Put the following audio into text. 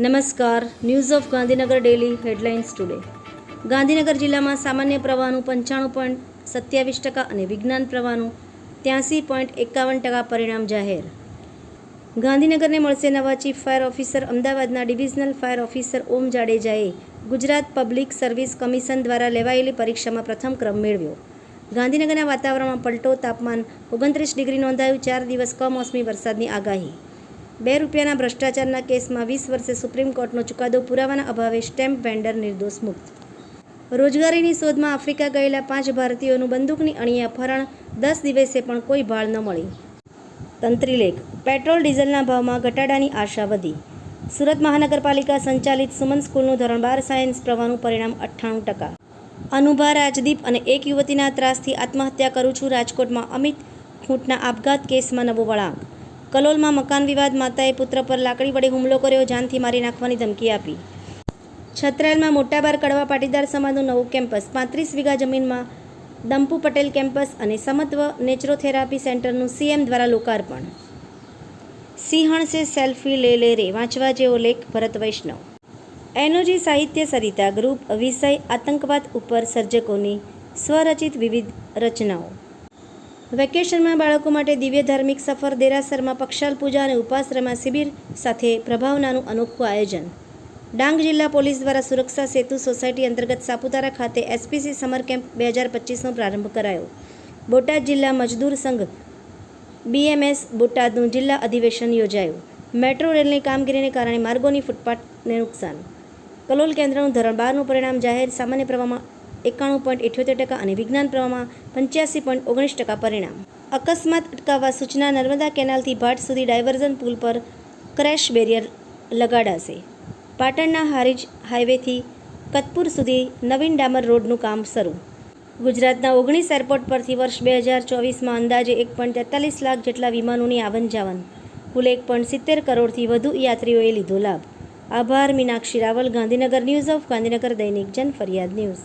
નમસ્કાર. News of Gandhinagar daily headlines today. Gandhinagar જિલ્લામાં સામાન્ય પ્રવાહનું 95.27% અને વિજ્ઞાન પ્રવાહનું 83.51% પરિણામ જાહેર. ગાંધીનગરને મળશે નવા ચીફ ફાયર ઓફિસર. અમદાવાદના ડિવિઝનલ ફાયર ઓફિસર ઓમ જાડેજાએ ગુજરાત પબ્લિક સર્વિસ કમિશન દ્વારા લેવાયેલી પરીક્ષામાં પ્રથમ ક્રમ મેળવ્યો. ગાંધીનગરના વાતાવરણમાં પલટો. તાપમાન 29 ડિગ્રી નોંધાયું. 4 દિવસ કમોસમી વરસાદની આગાહી. ₹2ના ભ્રષ્ટાચારના કેસમાં 20 વર્ષે સુપ્રીમ કોર્ટનો ચુકાદો. પુરાવાના અભાવે સ્ટેમ્પ વેન્ડર નિર્દોષ મુક્ત. રોજગારીની શોધમાં આફ્રિકા ગયેલા 5 ભારતીયોનું બંદૂકની અણીએ અપહરણ. 10 દિવસે પણ કોઈ ભાળ ન મળી. તંત્રીલેખ. પેટ્રોલ ડીઝલના ભાવમાં ઘટાડાની આશા વધી. સુરત મહાનગરપાલિકા સંચાલિત સુમન સ્કૂલનું ધોરણ 12 સાયન્સ પ્રવાહનું પરિણામ 98%. અનુભા, રાજદીપ અને એક યુવતીના ત્રાસથી આત્મહત્યા કરું છું. રાજકોટમાં અમિત ખૂંટના આપઘાત કેસમાં નવો વળાંક. કલોલમાં મકાન વિવાદ. માતાએ પુત્ર પર લાકડી વડે હુમલો કર્યો. જાનથી મારી નાખવાની ધમકી આપી. છત્રાલમાં મોટાબાર કડવા પાટીદાર સમાજનું નવું કેમ્પસ. 35 વીઘા જમીનમાં દંપુ પટેલ કેમ્પસ અને સમત્વ નેચરોથેરાપી સેન્ટરનું સીએમ દ્વારા લોકાર્પણ. સિંહણ સે સેલ્ફી લે રે વાંચવા જેવો લેખ. ભરત વૈષ્ણવ. એનોજી સાહિત્ય સરિતા ગ્રુપ. વિષય આતંકવાદ ઉપર સર્જકોની સ્વરચિત વિવિધ રચનાઓ. વેકેશનમાં બાળકો માટે દિવ્ય ધાર્મિક સફર. દેરાસરમાં પક્ષાલ પૂજા અને ઉપાશ્રમમાં શિબિર સાથે પ્રભાવનાનું અનોખું આયોજન. ડાંગ જિલ્લા પોલીસ દ્વારા સુરક્ષા સેતુ સોસાયટી અંતર્ગત સાપુતારા ખાતે એસપીસી સમર કેમ્પ 2025નો પ્રારંભ કરાયો. બોટાદ જિલ્લા મજદૂર સંઘ બીએમએસ બોટાદનું જિલ્લા અધિવેશન યોજાયું. મેટ્રો રેલની કામગીરીને કારણે માર્ગોની ફૂટપાથને નુકસાન. કલોલ કેન્દ્રનું ધોરણ 12નું પરિણામ જાહેર. સામાન્ય પ્રવાહમાં 91.78% અને વિજ્ઞાન પ્રવાહમાં 85.19% પરિણામ. અકસ્માત અટકાવવા સૂચના. નર્મદા કેનાલથી ભાટ સુધી ડાયવર્ઝન પુલ પર ક્રેશ બેરિયર લગાડાશે. પાટણના હારીજ હાઈવેથી કતપુર સુધી નવીન ડામર રોડનું કામ શરૂ. ગુજરાતના 19 એરપોર્ટ પરથી વર્ષ 2024માં અંદાજે 1.43 લાખ જેટલા વિમાનોની આવન જાવન. કુલ 1.70 કરોડથી વધુ યાત્રીઓએ લીધો લાભ. આભાર. મીનાક્ષી રાવલ, ગાંધીનગર. ન્યૂઝ ઓફ ગાંધીનગર દૈનિક જન ફરિયાદ ન્યૂઝ.